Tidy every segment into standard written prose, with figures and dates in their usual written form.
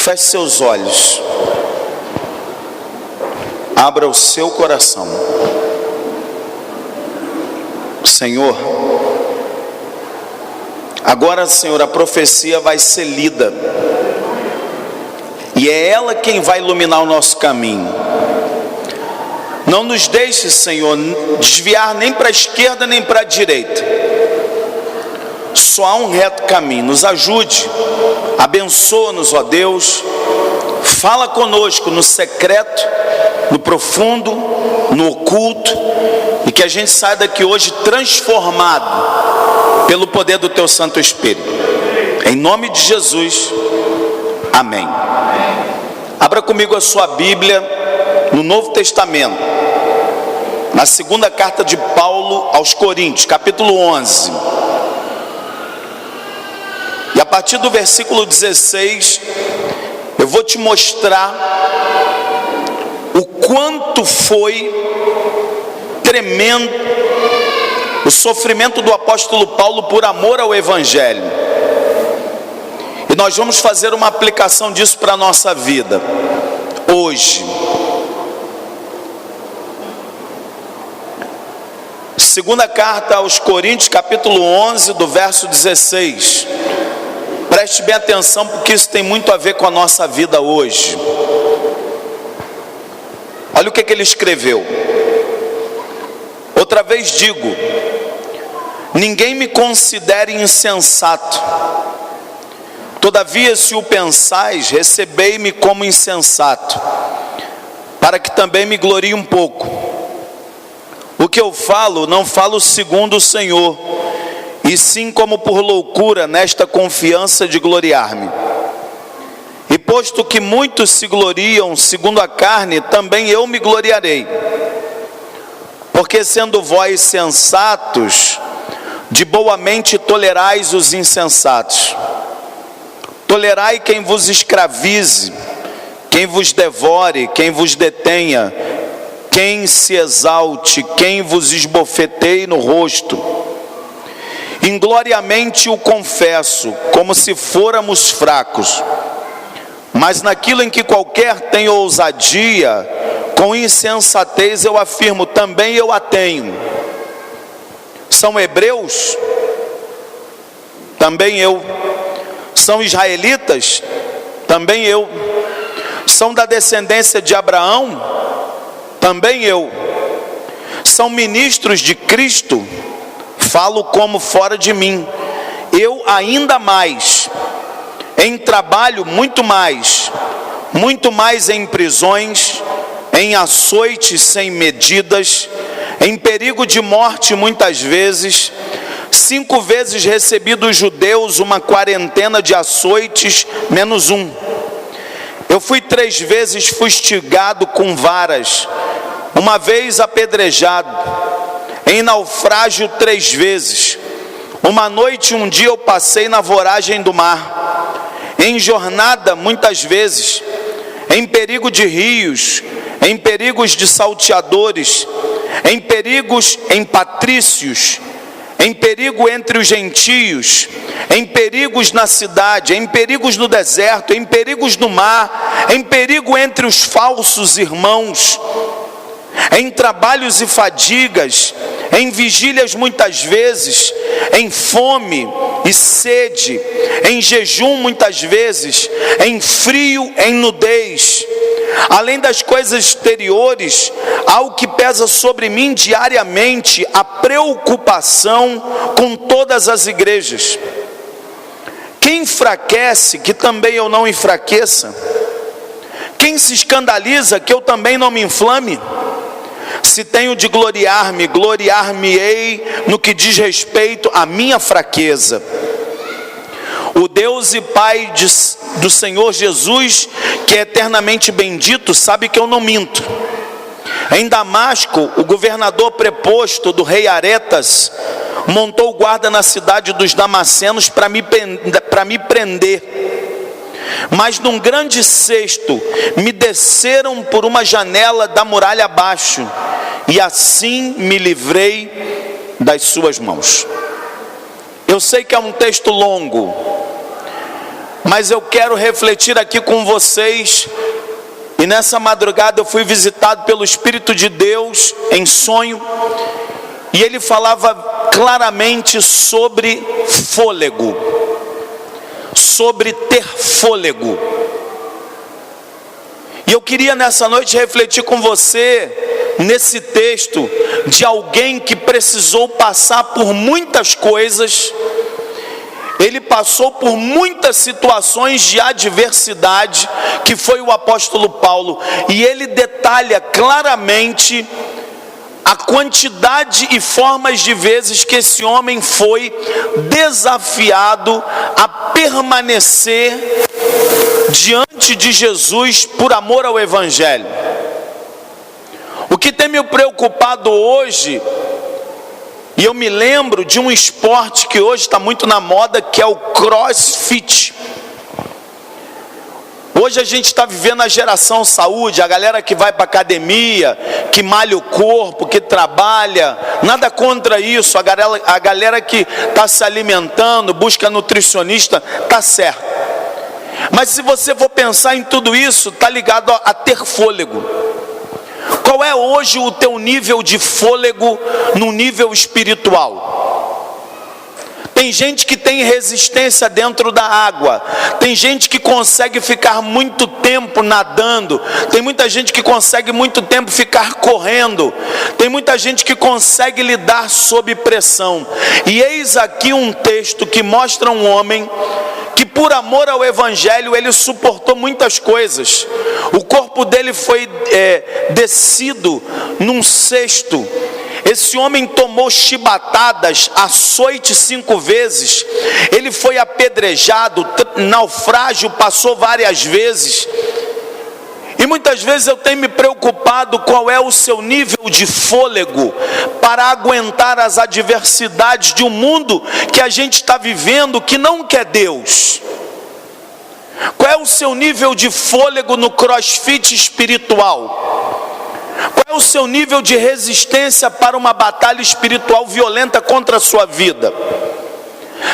Feche seus olhos. Abra o seu coração. Senhor, agora, Senhor, a profecia vai ser lida. E é ela quem vai iluminar o nosso caminho. Não nos deixe, Senhor, desviar nem para a esquerda nem para a direita. Só há um reto caminho. Nos ajude, abençoa-nos, ó Deus. Fala conosco no secreto, no profundo, no oculto, e que a gente saia daqui hoje transformado pelo poder do Teu Santo Espírito. Em nome de Jesus, amém. Abra comigo a sua Bíblia no Novo Testamento, na segunda carta de Paulo aos Coríntios, capítulo 11. E a partir do versículo 16, eu vou te mostrar o quanto foi tremendo o sofrimento do apóstolo Paulo por amor ao Evangelho. E nós vamos fazer uma aplicação disso para a nossa vida hoje. Segunda carta aos Coríntios, capítulo 11, do verso 16. Preste bem atenção, porque isso tem muito a ver com a nossa vida hoje. Olha o que ele escreveu. Outra vez digo: ninguém me considere insensato. Todavia, se o pensais, recebei-me como insensato, para que também me glorie um pouco. O que eu falo, não falo segundo o Senhor, e sim como por loucura, nesta confiança de gloriar-me. E posto que muitos se gloriam segundo a carne, também eu me gloriarei. Porque sendo vós sensatos, de boa mente tolerais os insensatos. Tolerai quem vos escravize, quem vos devore, quem vos detenha, quem se exalte, quem vos esbofeteie no rosto. Ingloriamente o confesso, como se fôramos fracos. Mas naquilo em que qualquer tem ousadia, com insensatez eu afirmo, também eu a tenho. São hebreus? Também eu. São israelitas? Também eu. São da descendência de Abraão? Também eu. São ministros de Cristo? Falo como fora de mim. Eu ainda mais. Em trabalho muito mais em prisões, em açoites sem medidas, em perigo de morte muitas vezes. 5 vezes recebi dos judeus uma quarentena de açoites, menos um. Eu fui 3 vezes fustigado com varas, uma vez apedrejado, em naufrágio 3 vezes. Uma noite e um dia eu passei na voragem do mar, em jornada muitas vezes, em perigo de rios, em perigos de salteadores, em perigos em patrícios, em perigo entre os gentios, em perigos na cidade, em perigos no deserto, em perigos no mar, em perigo entre os falsos irmãos, em trabalhos e fadigas, em vigílias muitas vezes, em fome e sede, em jejum muitas vezes, em frio, em nudez. Além das coisas exteriores, há o que pesa sobre mim diariamente, a preocupação com todas as igrejas. Quem enfraquece, que também eu não enfraqueça? Quem se escandaliza, que eu também não me inflame? Se tenho de gloriar-me, gloriar-me-ei no que diz respeito à minha fraqueza. O Deus e Pai do Senhor Jesus, que é eternamente bendito, sabe que eu não minto. Em Damasco, o governador preposto do rei Aretas montou guarda na cidade dos Damascenos para me prender. Mas num grande cesto me desceram por uma janela da muralha abaixo, e assim me livrei das suas mãos. Eu sei que é um texto longo, mas eu quero refletir aqui com vocês. E nessa madrugada eu fui visitado pelo Espírito de Deus em sonho, e ele falava claramente sobre fôlego, sobre ter fôlego. E eu queria nessa noite refletir com você nesse texto de alguém que precisou passar por muitas coisas. Ele passou por muitas situações de adversidade, que foi o apóstolo Paulo, e ele detalha claramente a quantidade e formas de vezes que esse homem foi desafiado a permanecer diante de Jesus por amor ao Evangelho. O que tem me preocupado hoje, e eu me lembro de um esporte que hoje está muito na moda, que é o CrossFit. Hoje a gente está vivendo a geração saúde, a galera que vai para academia, que malha o corpo, que trabalha, nada contra isso, a galera que está se alimentando, busca nutricionista, está certo. Mas se você for pensar em tudo isso, está ligado a ter fôlego. Qual é hoje o teu nível de fôlego no nível espiritual? Tem gente que tem resistência dentro da água, tem gente que consegue ficar muito tempo nadando, tem muita gente que consegue muito tempo ficar correndo, tem muita gente que consegue lidar sob pressão. E eis aqui um texto que mostra um homem que por amor ao Evangelho ele suportou muitas coisas. O corpo dele foi descido num cesto. Esse homem tomou chibatadas, açoite 5 vezes. Ele foi apedrejado, naufrágio passou várias vezes. E muitas vezes eu tenho me preocupado qual é o seu nível de fôlego para aguentar as adversidades de um mundo que a gente está vivendo que não quer Deus. Qual é o seu nível de fôlego no CrossFit espiritual? Qual é o seu nível de resistência para uma batalha espiritual violenta contra a sua vida?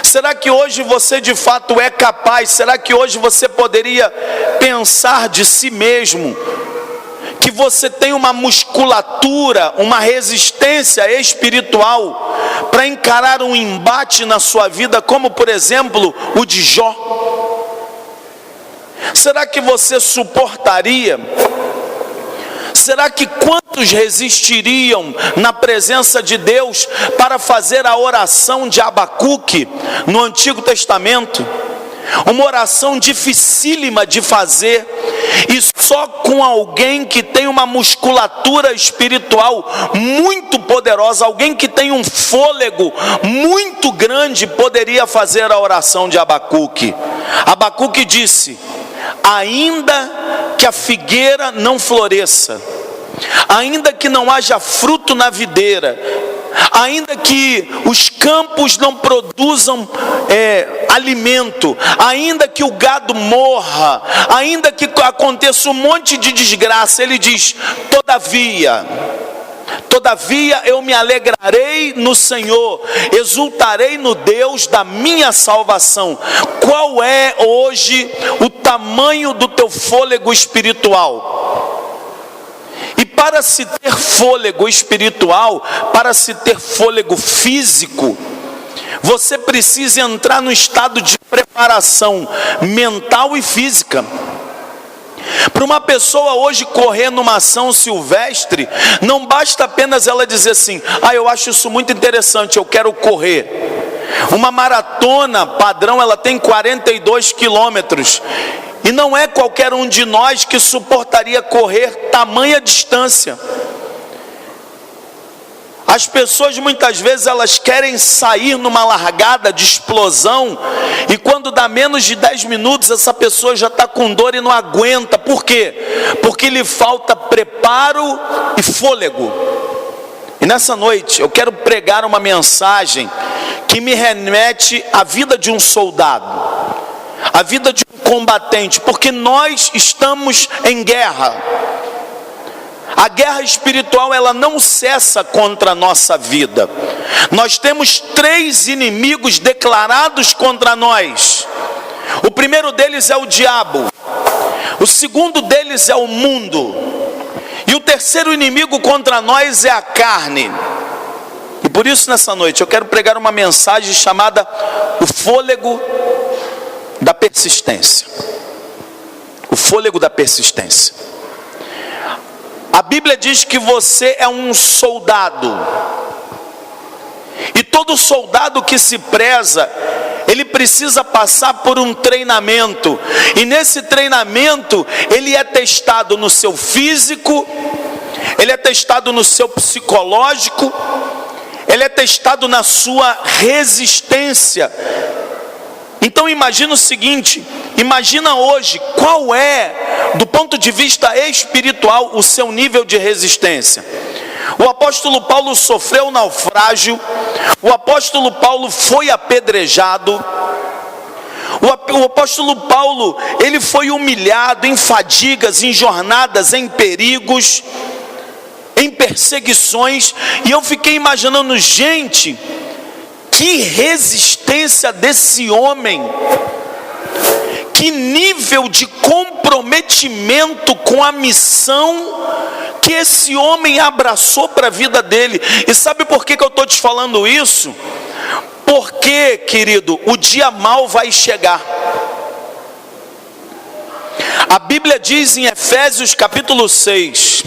Será que hoje você de fato é capaz? Será que hoje você poderia pensar de si mesmo que você tem uma musculatura, uma resistência espiritual para encarar um embate na sua vida, como por exemplo o de Jó? Será que você suportaria? Será que quantos resistiriam na presença de Deus para fazer a oração de Abacuque no Antigo Testamento? Uma oração dificílima de fazer, e só com alguém que tem uma musculatura espiritual muito poderosa, alguém que tem um fôlego muito grande, poderia fazer a oração de Abacuque. Abacuque disse: ainda que a figueira não floresça, ainda que não haja fruto na videira, ainda que os campos não produzam alimento, ainda que o gado morra, ainda que aconteça um monte de desgraça, ele diz: Todavia eu me alegrarei no Senhor, exultarei no Deus da minha salvação. Qual é hoje o tamanho do teu fôlego espiritual? E para se ter fôlego espiritual, para se ter fôlego físico, você precisa entrar no estado de preparação mental e física. Para uma pessoa hoje correr numa ação silvestre, não basta apenas ela dizer assim: eu acho isso muito interessante, eu quero correr. Uma maratona padrão, ela tem 42 quilômetros. E não é qualquer um de nós que suportaria correr tamanha distância. As pessoas muitas vezes elas querem sair numa largada de explosão, e quando dá menos de 10 minutos essa pessoa já está com dor e não aguenta. Por quê? Porque lhe falta preparo e fôlego. E nessa noite eu quero pregar uma mensagem que me remete à vida de um soldado, a vida de um combatente, porque nós estamos em guerra. A guerra espiritual, ela não cessa contra a nossa vida. Nós temos 3 inimigos declarados contra nós. O primeiro deles é o diabo. O segundo deles é o mundo. E o terceiro inimigo contra nós é a carne. E por isso nessa noite eu quero pregar uma mensagem chamada o fôlego da persistência. O fôlego da persistência. A Bíblia diz que você é um soldado. E todo soldado que se preza, ele precisa passar por um treinamento. E nesse treinamento, ele é testado no seu físico, ele é testado no seu psicológico, ele é testado na sua resistência. Então imagina o seguinte, imagina hoje qual é, do ponto de vista espiritual, o seu nível de resistência. O apóstolo Paulo sofreu naufrágio, o apóstolo Paulo foi apedrejado, o apóstolo Paulo, ele foi humilhado em fadigas, em jornadas, em perigos, em perseguições, e eu fiquei imaginando, gente, que resistência desse homem, que nível de comprometimento com a missão que esse homem abraçou para a vida dele. E sabe por que eu estou te falando isso? Porque, querido, o dia mau vai chegar. A Bíblia diz em Efésios capítulo 6: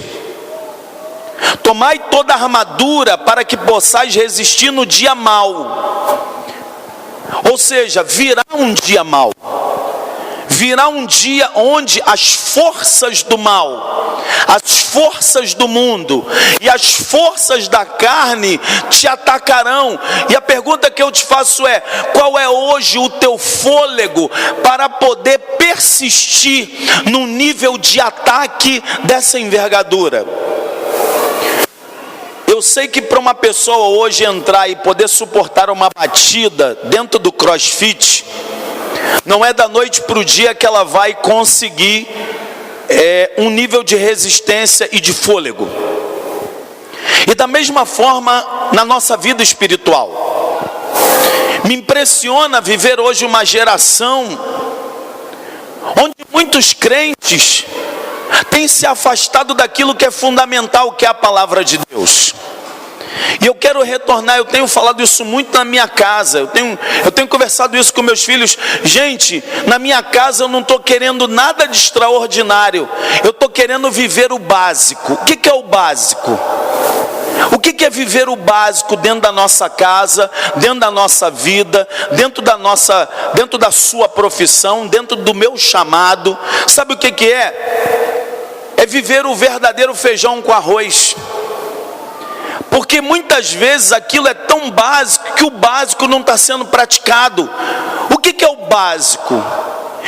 tomai toda a armadura para que possais resistir no dia mau. Ou seja, virá um dia mau. Virá um dia onde as forças do mal, as forças do mundo e as forças da carne te atacarão. E a pergunta que eu te faço é: qual é hoje o teu fôlego para poder persistir no nível de ataque dessa envergadura? Eu sei que para uma pessoa hoje entrar e poder suportar uma batida dentro do CrossFit, não é da noite para o dia que ela vai conseguir um nível de resistência e de fôlego. E da mesma forma na nossa vida espiritual. Me impressiona viver hoje uma geração onde muitos crentes têm se afastado daquilo que é fundamental, que é a palavra de Deus. E eu quero retornar, eu tenho falado isso muito na minha casa, eu tenho conversado isso com meus filhos. Gente, na minha casa eu não estou querendo nada de extraordinário, eu estou querendo viver o básico. O que é o básico? O que é viver o básico dentro da nossa casa, dentro da nossa vida, dentro da sua profissão, dentro do meu chamado? Sabe o que é? É viver o verdadeiro feijão com arroz. Porque muitas vezes aquilo é tão básico que o básico não está sendo praticado. O que é o básico?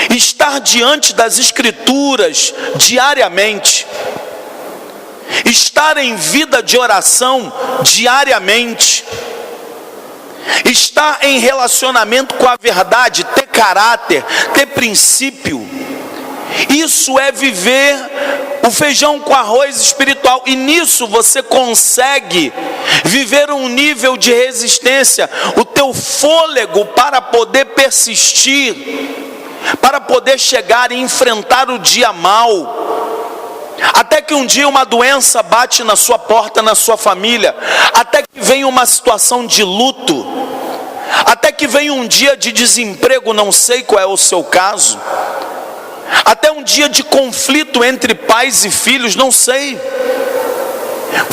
Estar diante das Escrituras diariamente. Estar em vida de oração diariamente. Estar em relacionamento com a verdade, ter caráter, ter princípio. Isso é viver o feijão com arroz espiritual. E nisso você consegue viver um nível de resistência. O teu fôlego para poder persistir, para poder chegar e enfrentar o dia mau. Até que um dia uma doença bate na sua porta, na sua família. Até que vem uma situação de luto. Até que vem um dia de desemprego, não sei qual é o seu caso. Até um dia de conflito entre pais e filhos, não sei.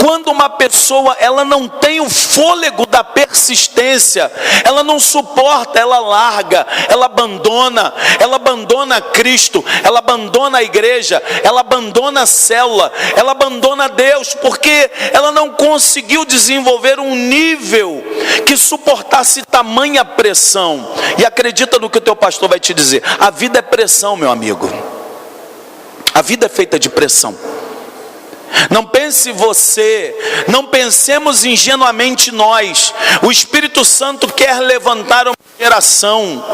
Quando uma pessoa, ela não tem o fôlego da persistência, ela não suporta, ela larga, ela abandona Cristo, ela abandona a igreja, ela abandona a célula, ela abandona Deus, porque ela não conseguiu desenvolver um nível que suportasse tamanha pressão. E acredita no que o teu pastor vai te dizer: a vida é pressão, meu amigo. A vida é feita de pressão. Não pense você, não pensemos ingenuamente nós. O Espírito Santo quer levantar uma geração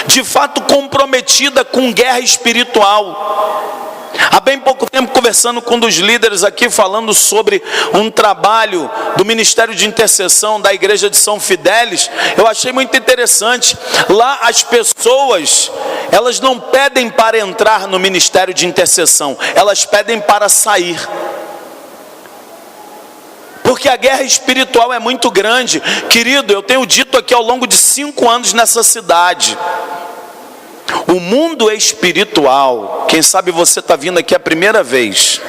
de fato comprometida com guerra espiritual. Há bem pouco tempo, conversando com um dos líderes aqui, falando sobre um trabalho do Ministério de Intercessão da Igreja de São Fidélis, eu achei muito interessante. Lá as pessoas, elas não pedem para entrar no Ministério de Intercessão, elas pedem para sair. Porque a guerra espiritual é muito grande. Querido, eu tenho dito aqui ao longo de 5 anos nessa cidade, o mundo espiritual, quem sabe você está vindo aqui a primeira vez,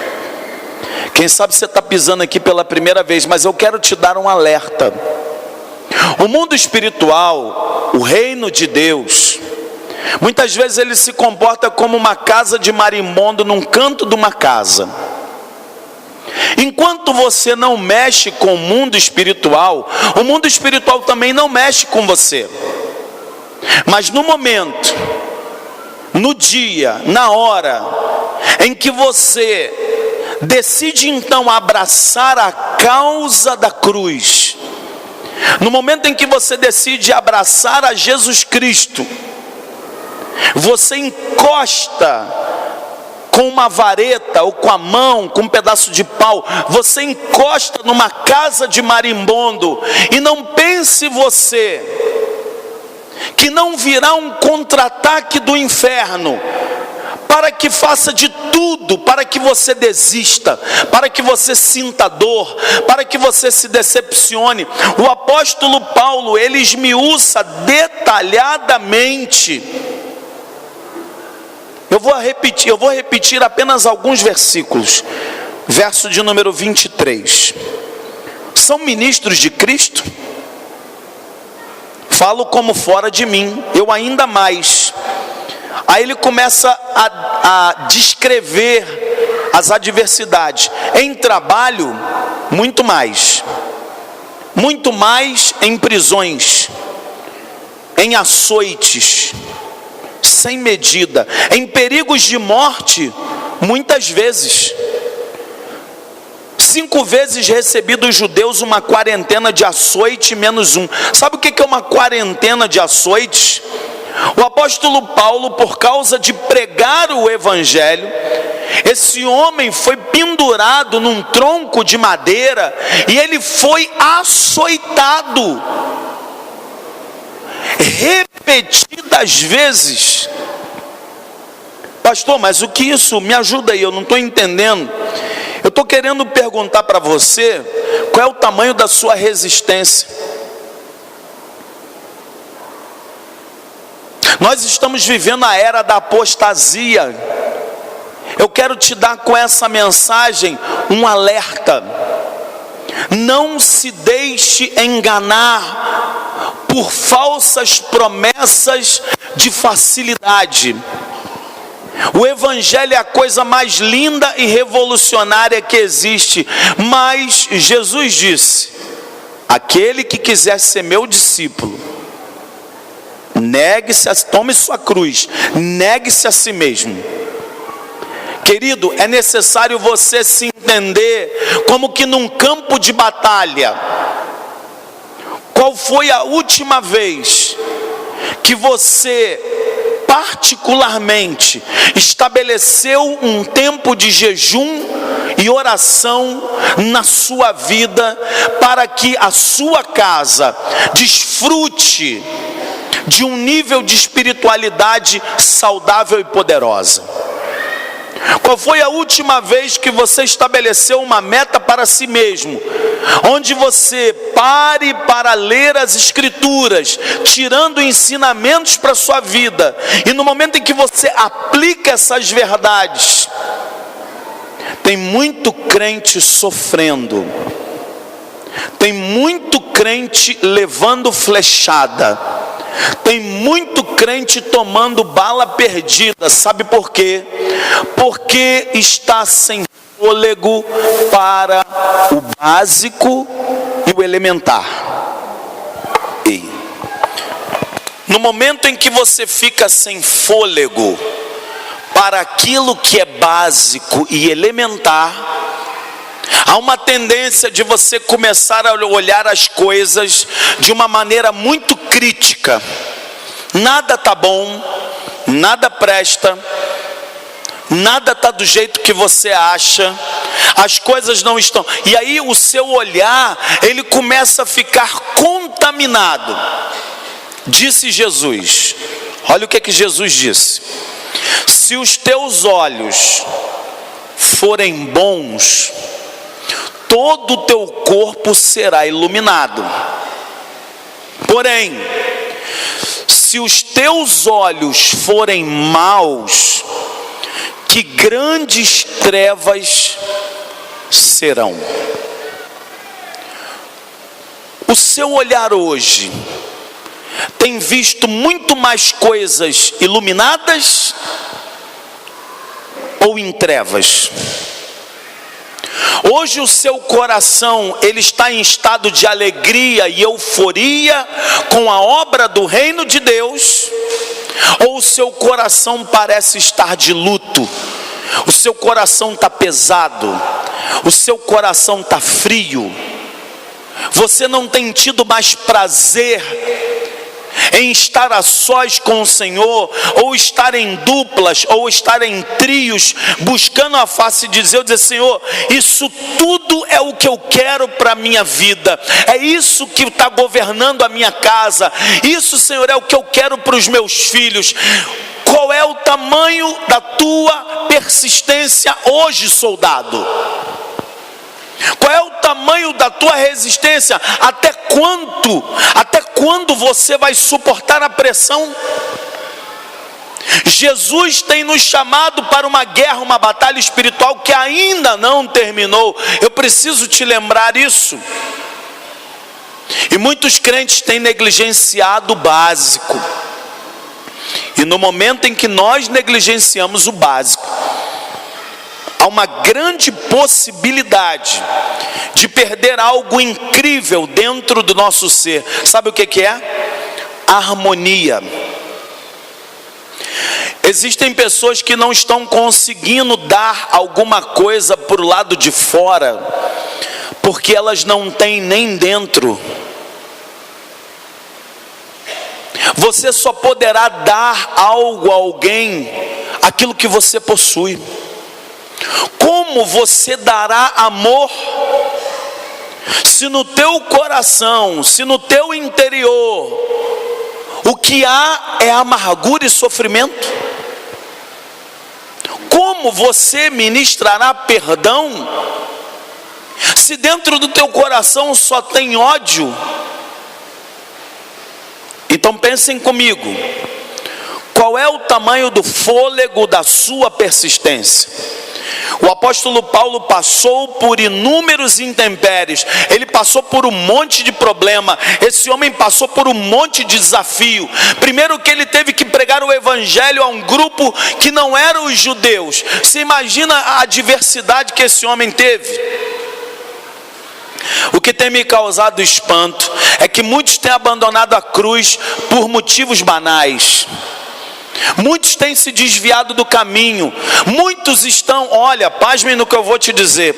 quem sabe você está pisando aqui pela primeira vez, mas eu quero te dar um alerta. O mundo espiritual, o reino de Deus, muitas vezes ele se comporta como uma casa de marimbondo num canto de uma casa. Enquanto você não mexe com o mundo espiritual, o mundo espiritual também não mexe com você. Mas no momento, no dia, na hora em que você decide então abraçar a causa da cruz, no momento em que você decide abraçar a Jesus Cristo, você encosta com uma vareta ou com a mão, com um pedaço de pau, você encosta numa casa de marimbondo, e não pense você que não virá um contra-ataque do inferno para que faça de tudo para que você desista, para que você sinta dor, para que você se decepcione. O apóstolo Paulo, ele esmiuça detalhadamente. Eu vou repetir apenas alguns versículos. Verso de número 23. São ministros de Cristo? Falo como fora de mim, eu ainda mais. Aí ele começa a descrever as adversidades. Em trabalho, muito mais em prisões, em açoites, sem medida, em perigos de morte, muitas vezes. 5 vezes recebi dos judeus uma quarentena de açoite menos um. Sabe o que é uma quarentena de açoites? O apóstolo Paulo, por causa de pregar o evangelho, esse homem foi pendurado num tronco de madeira e ele foi açoitado repetidas vezes. Pastor, mas o que isso? Me ajuda aí, eu não estou entendendo. Eu estou querendo perguntar para você, qual é o tamanho da sua resistência? Nós estamos vivendo a era da apostasia. Eu quero te dar com essa mensagem um alerta. Não se deixe enganar por falsas promessas de facilidade. O evangelho é a coisa mais linda e revolucionária que existe, mas Jesus disse: aquele que quiser ser meu discípulo, negue-se, tome sua cruz, negue-se a si mesmo. Querido, é necessário você se entender como que num campo de batalha. Qual foi a última vez que você particularmente estabeleceu um tempo de jejum e oração na sua vida, para que a sua casa desfrute de um nível de espiritualidade saudável e poderosa? Qual foi a última vez que você estabeleceu uma meta para si mesmo, onde você pare para ler as escrituras, tirando ensinamentos para a sua vida, e no momento em que você aplica essas verdades, tem muito crente sofrendo, tem muito crente levando flechada, tem muito crente tomando bala perdida. Sabe por quê? Porque está sem fôlego para o básico e o elementar. No momento em que você fica sem fôlego para aquilo que é básico e elementar, há uma tendência de você começar a olhar as coisas de uma maneira muito crítica. Nada está bom, nada presta, nada está do jeito que você acha, as coisas não estão, e aí o seu olhar, ele começa a ficar contaminado. Disse Jesus, olha o que Jesus disse: se os teus olhos forem bons, todo o teu corpo será iluminado. Porém, se os teus olhos forem maus, que grandes trevas serão. O seu olhar hoje tem visto muito mais coisas iluminadas ou em trevas? Hoje o seu coração, ele está em estado de alegria e euforia com a obra do reino de Deus, ou o seu coração parece estar de luto? O seu coração está pesado, o seu coração está frio, você não tem tido mais prazer em estar a sós com o Senhor, ou estar em duplas, ou estar em trios, buscando a face de Deus, dizer: Senhor, isso tudo é o que eu quero para a minha vida, é isso que está governando a minha casa, isso, Senhor, é o que eu quero para os meus filhos. Qual é o tamanho da tua persistência hoje, soldado? Qual é o tamanho da tua resistência? Até quando você vai suportar a pressão? Jesus tem nos chamado para uma guerra, uma batalha espiritual que ainda não terminou. Eu preciso te lembrar isso. E muitos crentes têm negligenciado o básico. E no momento em que nós negligenciamos o básico, há uma grande possibilidade de perder algo incrível dentro do nosso ser. Sabe o que é? Harmonia. Existem pessoas que não estão conseguindo dar alguma coisa para o lado de fora, porque elas não têm nem dentro. Você só poderá dar algo a alguém, aquilo que você possui. Como você dará amor, se no teu coração, se no teu interior, o que há é amargura e sofrimento? Como você ministrará perdão, se dentro do teu coração só tem ódio? Então pensem comigo, qual é o tamanho do fôlego da sua persistência? O apóstolo Paulo passou por inúmeros intempéries, ele passou por um monte de problema, esse homem passou por um monte de desafio. Primeiro que ele teve que pregar o evangelho a um grupo que não eram os judeus. Você imagina a diversidade que esse homem teve? O que tem me causado espanto é que muitos têm abandonado a cruz por motivos banais. Muitos têm se desviado do caminho. Muitos estão, olha, pasmem no que eu vou te dizer.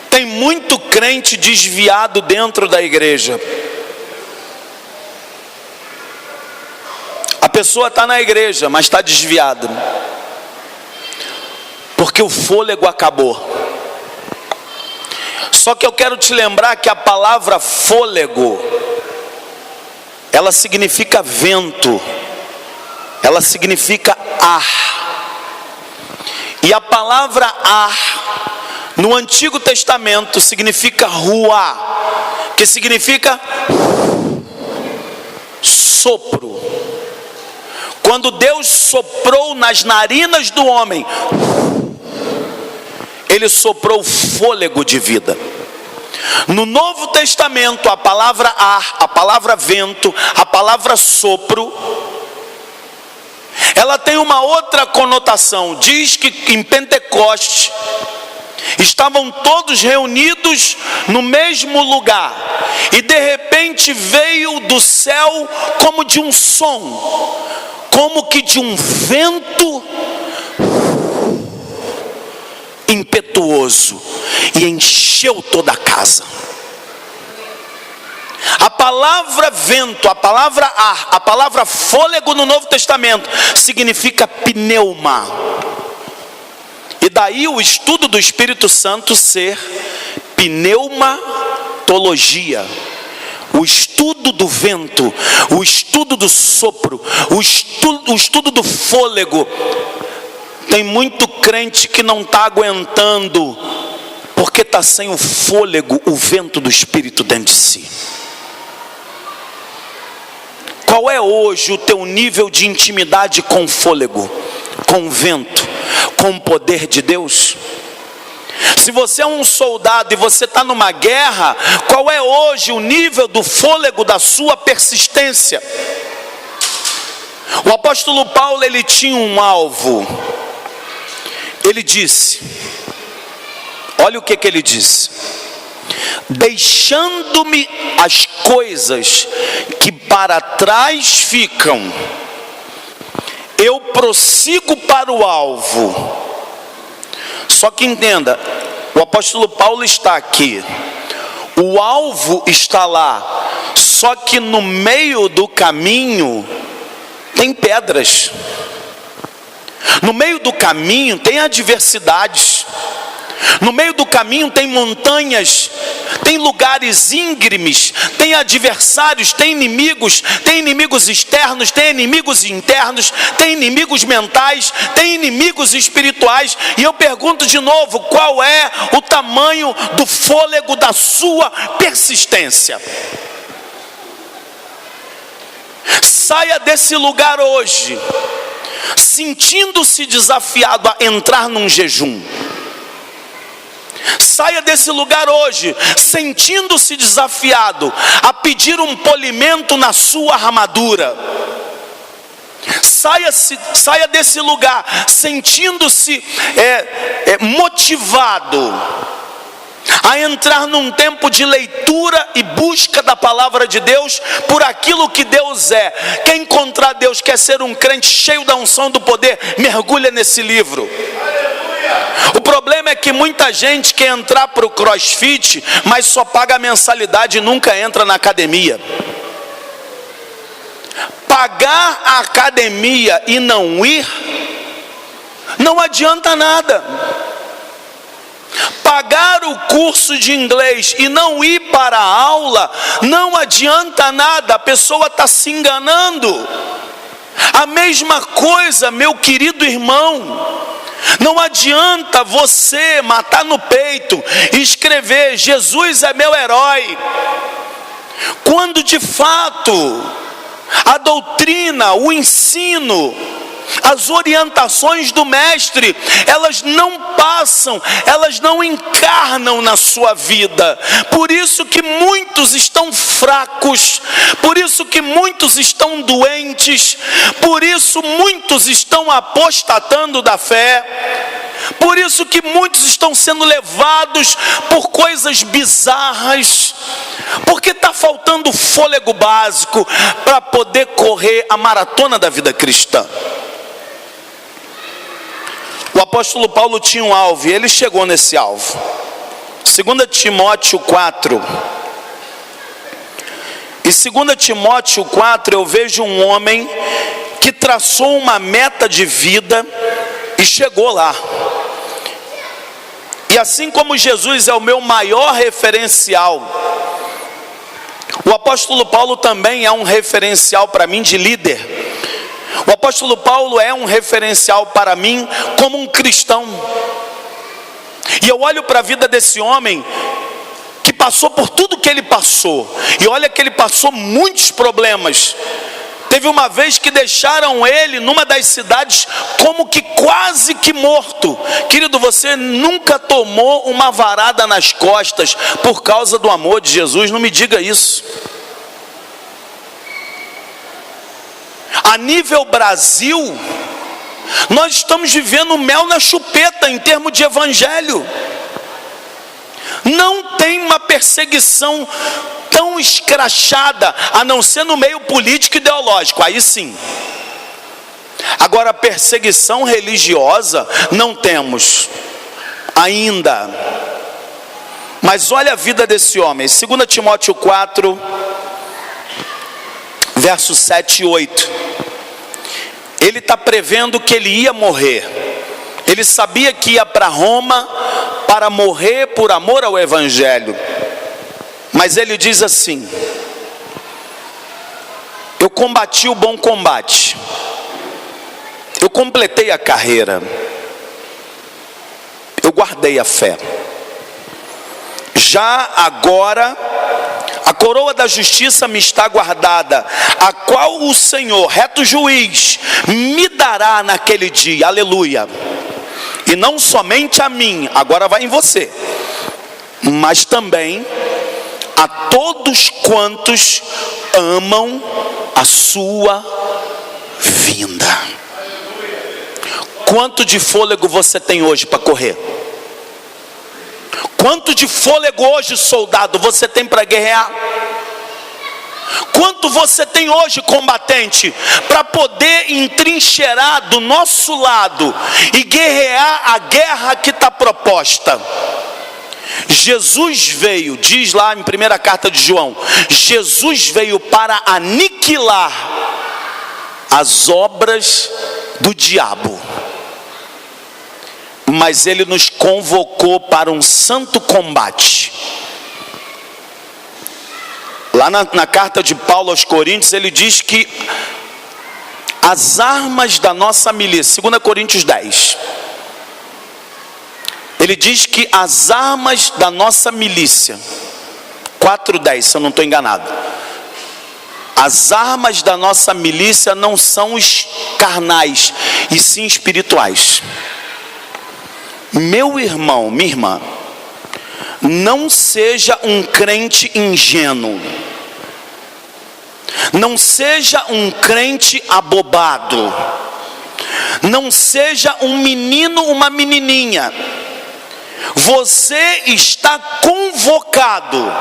Tem muito crente desviado dentro da igreja. A pessoa está na igreja, mas está desviada, porque o fôlego acabou. Só que eu quero te lembrar que a palavra fôlego, ela significa vento, ela significa ar. E a palavra ar, no Antigo Testamento, significa ruá, que significa sopro. Quando Deus soprou nas narinas do homem, ele soprou fôlego de vida. No Novo Testamento, a palavra ar, a palavra vento, a palavra sopro, ela tem uma outra conotação. Diz que em Pentecostes estavam todos reunidos no mesmo lugar, e de repente veio do céu como de um som, como que de um vento impetuoso, e encheu toda a casa. A palavra vento, a palavra ar, a palavra fôlego no Novo Testamento significa pneuma. E daí o estudo do Espírito Santo ser pneumatologia. O estudo do vento, o estudo do sopro, o estudo do fôlego. Tem muito crente que não está aguentando, porque está sem o fôlego, o vento do Espírito dentro de si. Qual é hoje o teu nível de intimidade com o fôlego, com o vento, com o poder de Deus? Se você é um soldado e você está numa guerra, qual é hoje o nível do fôlego da sua persistência? O apóstolo Paulo, ele tinha um alvo. Ele disse, olha o que ele disse: deixando-me as coisas que para trás ficam, eu prossigo para o alvo. Só que entenda, o apóstolo Paulo está aqui, o alvo está lá, só que no meio do caminho tem pedras, no meio do caminho tem adversidades, no meio do caminho tem montanhas, tem lugares íngremes, tem adversários, tem inimigos externos, tem inimigos internos, tem inimigos mentais, tem inimigos espirituais. E eu pergunto de novo, qual é o tamanho do fôlego da sua persistência? Saia desse lugar hoje sentindo-se desafiado a entrar num jejum. Saia desse lugar hoje sentindo-se desafiado a pedir um polimento na sua armadura. Saia desse lugar sentindo-se motivado a entrar num tempo de leitura e busca da palavra de Deus por aquilo que Deus é. Quer encontrar Deus, quer ser um crente cheio da unção do poder, mergulha nesse livro. O problema é que muita gente quer entrar para o CrossFit, mas só paga a mensalidade e nunca entra na academia. Pagar a academia e não ir, não adianta nada. Pagar o curso de inglês e não ir para a aula, não adianta nada, a pessoa está se enganando. A mesma coisa, meu querido irmão, não adianta você matar no peito e escrever Jesus é meu herói, quando de fato a doutrina, o ensino, as orientações do mestre, elas não passam, elas não encarnam na sua vida. Por isso que muitos estão fracos, por isso que muitos estão doentes, por isso muitos estão apostatando da fé, por isso que muitos estão sendo levados por coisas bizarras, porque está faltando fôlego básico para poder correr a maratona da vida cristã. O apóstolo Paulo tinha um alvo e ele chegou nesse alvo. 2 Timóteo 4. Em 2 Timóteo 4 eu vejo um homem que traçou uma meta de vida e chegou lá. E assim como Jesus é o meu maior referencial, o apóstolo Paulo também é um referencial para mim de líder. O apóstolo Paulo é um referencial para mim como um cristão. E eu olho para a vida desse homem que passou por tudo que ele passou. E olha que ele passou muitos problemas. Teve uma vez que deixaram ele numa das cidades como que quase que morto. Querido, você nunca tomou uma varada nas costas por causa do amor de Jesus? Não me diga isso. A nível Brasil, nós estamos vivendo mel na chupeta em termos de evangelho. Não tem uma perseguição tão escrachada, a não ser no meio político e ideológico, aí sim. Agora, perseguição religiosa não temos ainda. Mas olha a vida desse homem. 2 Timóteo 4, versos 7 e 8. Ele está prevendo que ele ia morrer. Ele sabia que ia para Roma para morrer por amor ao Evangelho. Mas ele diz assim: eu combati o bom combate, eu completei a carreira, eu guardei a fé. Já agora, a coroa da justiça me está guardada, a qual o Senhor, reto juiz, me dará naquele dia, aleluia. E não somente a mim, agora vai em você, mas também a todos quantos amam a sua vinda. Quanto de fôlego você tem hoje para correr? Quanto de fôlego hoje, soldado, você tem para guerrear? Quanto você tem hoje, combatente, para poder entrincheirar do nosso lado e guerrear a guerra que está proposta? Jesus veio, diz lá em primeira carta de João, Jesus veio para aniquilar as obras do diabo. Mas ele nos convocou para um santo combate. Lá na carta de Paulo aos Coríntios, ele diz que as armas da nossa milícia, 2 Coríntios 10, ele diz que as armas da nossa milícia, 4:10, se eu não estou enganado, as armas da nossa milícia não são os carnais, e sim espirituais. Meu irmão, minha irmã, não seja um crente ingênuo, não seja um crente abobado, não seja um menino, uma menininha. Você está convocado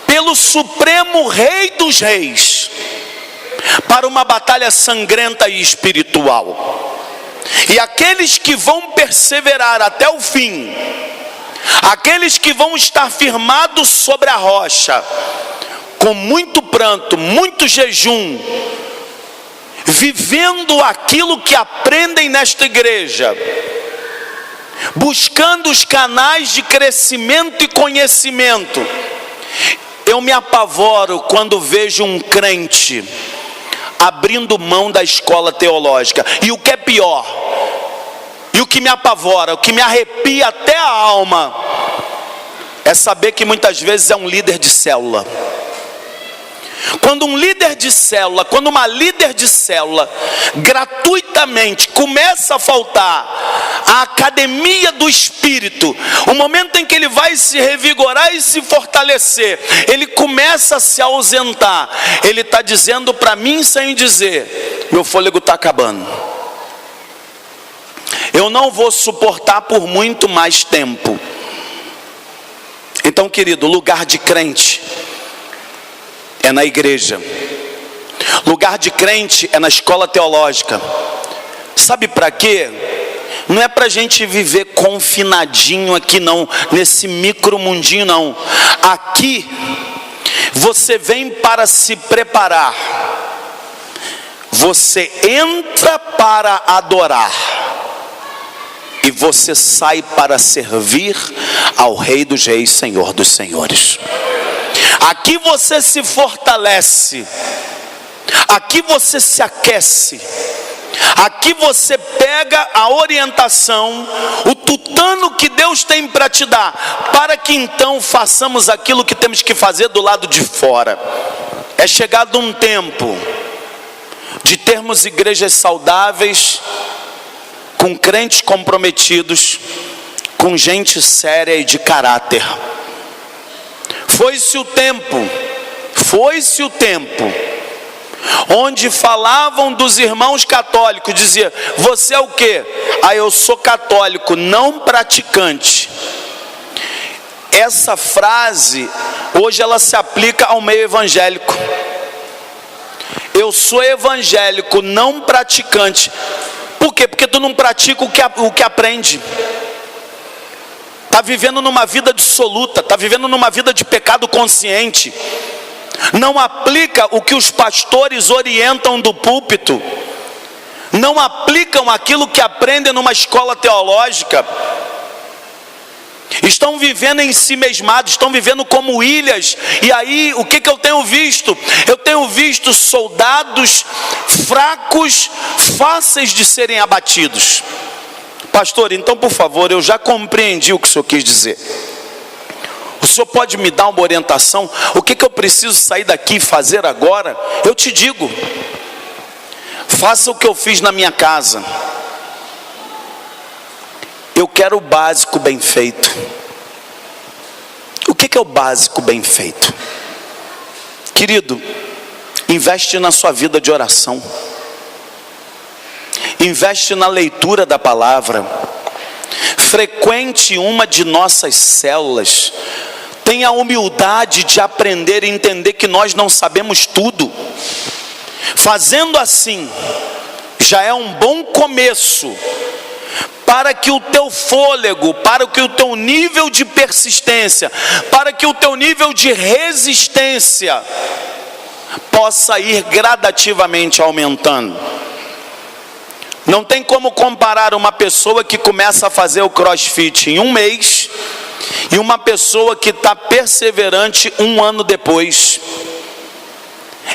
pelo Supremo Rei dos Reis para uma batalha sangrenta e espiritual. E aqueles que vão perseverar até o fim, aqueles que vão estar firmados sobre a rocha, com muito pranto, muito jejum, vivendo aquilo que aprendem nesta igreja, buscando os canais de crescimento e conhecimento. Eu me apavoro quando vejo um crente abrindo mão da escola teológica. E o que é pior, e o que me apavora, o que me arrepia até a alma, é saber que muitas vezes é um líder de célula. Quando um líder de célula, quando uma líder de célula gratuitamente começa a faltar a academia do espírito, o momento em que ele vai se revigorar e se fortalecer, ele começa a se ausentar. Ele está dizendo para mim sem dizer: meu fôlego está acabando, eu não vou suportar por muito mais tempo. Então, querido, lugar de crente é na igreja, lugar de crente é na escola teológica. Sabe para quê? Não é para a gente viver confinadinho aqui não, nesse micromundinho não. Aqui você vem para se preparar, você entra para adorar e você sai para servir ao Rei dos Reis, Senhor dos Senhores. Aqui você se fortalece, aqui você se aquece, aqui você pega a orientação, o tutano que Deus tem para te dar, para que então façamos aquilo que temos que fazer do lado de fora. É chegado um tempo de termos igrejas saudáveis, com crentes comprometidos, com gente séria e de caráter. Foi-se o tempo onde falavam dos irmãos católicos, dizia: você é o quê? Ah, eu sou católico, não praticante. Essa frase, hoje ela se aplica ao meio evangélico. Eu sou evangélico, não praticante. Por quê? Porque tu não pratica o que aprende. Está vivendo numa vida dissoluta, está vivendo numa vida de pecado consciente, não aplica o que os pastores orientam do púlpito, não aplicam aquilo que aprendem numa escola teológica. Estão vivendo em si mesmados, estão vivendo como ilhas. E aí, o que eu tenho visto? Eu tenho visto soldados fracos, fáceis de serem abatidos. Pastor, então por favor, eu já compreendi o que o senhor quis dizer. O senhor pode me dar uma orientação? O que eu preciso sair daqui e fazer agora? Eu te digo, faça o que eu fiz na minha casa. Eu quero o básico bem feito. O que é o básico bem feito? Querido, investe na sua vida de oração. Investe na leitura da palavra. Frequente uma de nossas células. Tenha a humildade de aprender e entender que nós não sabemos tudo. Fazendo assim, já é um bom começo para que o teu fôlego, para que o teu nível de persistência, para que o teu nível de resistência possa ir gradativamente aumentando. Não tem como comparar uma pessoa que começa a fazer o CrossFit em um mês e uma pessoa que está perseverante um ano depois.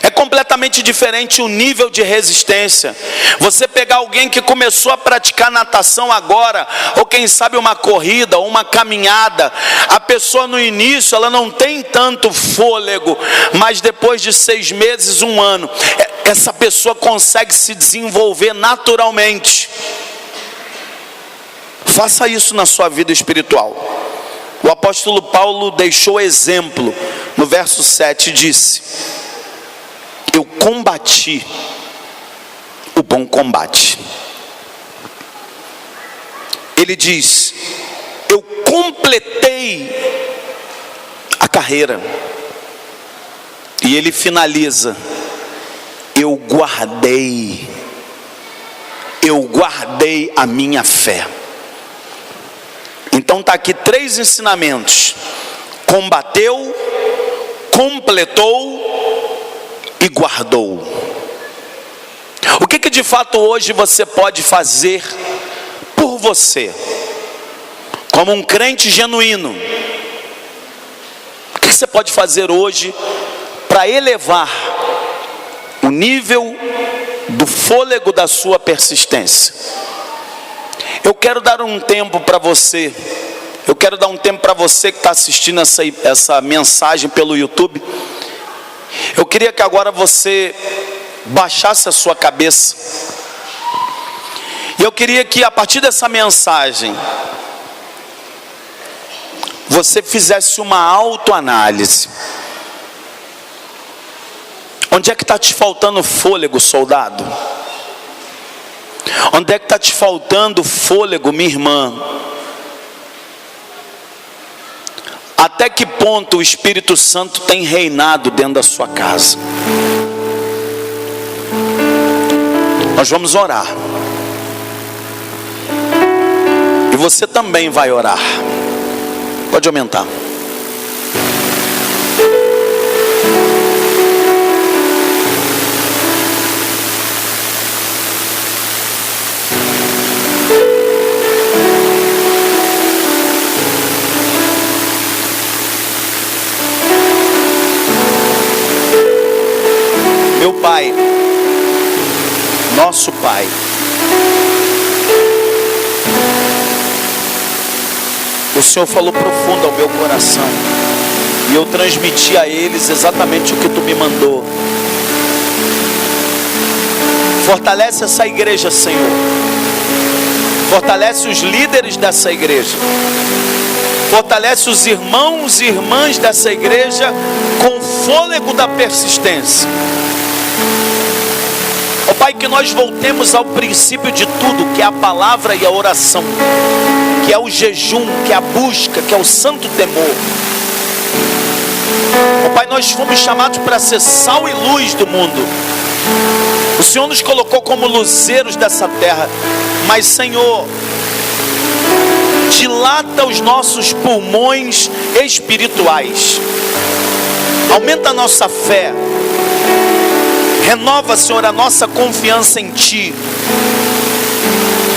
É completamente diferente o nível de resistência. Você pegar alguém que começou a praticar natação agora, ou quem sabe uma corrida, ou uma caminhada, a pessoa no início ela não tem tanto fôlego, mas depois de 6 meses, 1 ano, essa pessoa consegue se desenvolver naturalmente. Faça isso na sua vida espiritual. O apóstolo Paulo deixou exemplo. No verso 7 disse: eu combati o bom combate. Ele diz: eu completei a carreira. E ele finaliza: eu guardei a minha fé. Então está aqui 3 ensinamentos: combateu, completou e guardou. O que de fato hoje você pode fazer por você, como um crente genuíno? O que você pode fazer hoje para elevar o nível do fôlego da sua persistência? Eu quero dar um tempo para você. Eu quero dar um tempo para você que está assistindo essa mensagem pelo YouTube. Eu queria que agora você baixasse a sua cabeça. E eu queria que a partir dessa mensagem você fizesse uma autoanálise. Onde é que está te faltando fôlego, soldado? Onde é que está te faltando fôlego, minha irmã? Até que ponto o Espírito Santo tem reinado dentro da sua casa? Nós vamos orar. E você também vai orar. Pode aumentar. Meu Pai, nosso Pai, o Senhor falou profundo ao meu coração, e eu transmiti a eles exatamente o que Tu me mandou. Fortalece essa igreja, Senhor. Fortalece os líderes dessa igreja. Fortalece os irmãos e irmãs dessa igreja com o fôlego da persistência. Ó Pai, que nós voltemos ao princípio de tudo, que é a palavra e a oração, que é o jejum, que é a busca, que é o santo temor. Ó Pai, nós fomos chamados para ser sal e luz do mundo. O Senhor nos colocou como luzeiros dessa terra, mas Senhor, dilata os nossos pulmões espirituais. Aumenta a nossa fé. Renova, Senhor, a nossa confiança em Ti.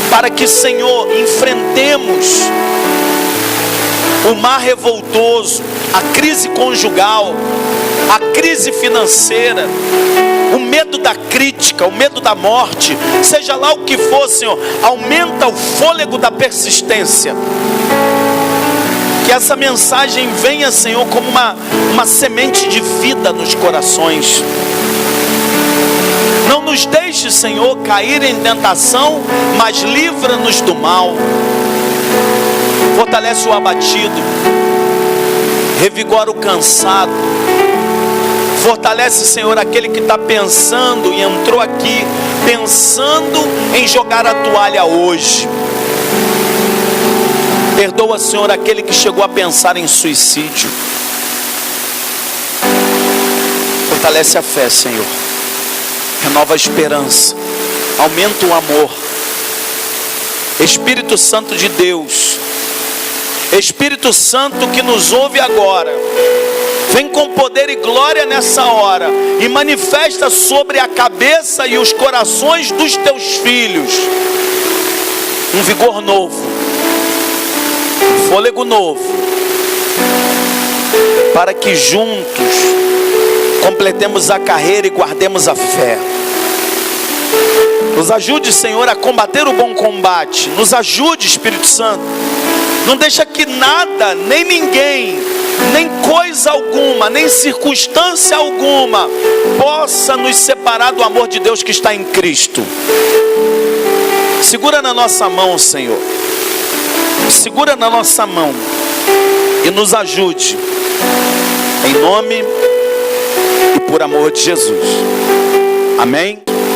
Para que, Senhor, enfrentemos o mar revoltoso, a crise conjugal, a crise financeira, o medo da crítica, o medo da morte, seja lá o que for, Senhor, aumenta o fôlego da persistência. Que essa mensagem venha, Senhor, como uma semente de vida nos corações. Não nos deixe, Senhor, cair em tentação, mas livra-nos do mal. Fortalece o abatido, revigora o cansado. Fortalece, Senhor, aquele que está pensando e entrou aqui pensando em jogar a toalha hoje. Perdoa, Senhor, aquele que chegou a pensar em suicídio. Fortalece a fé, Senhor. Renova a esperança. Aumenta o amor. Espírito Santo de Deus, Espírito Santo que nos ouve agora, vem com poder e glória nessa hora e manifesta sobre a cabeça e os corações dos teus filhos um vigor novo, um fôlego novo, para que juntos completemos a carreira e guardemos a fé. Nos ajude, Senhor, a combater o bom combate. Nos ajude, Espírito Santo. Não deixa que nada, nem ninguém, nem coisa alguma, nem circunstância alguma possa nos separar do amor de Deus que está em Cristo. Segura na nossa mão, Senhor. Segura na nossa mão e nos ajude. Em nome e por amor de Jesus. Amém.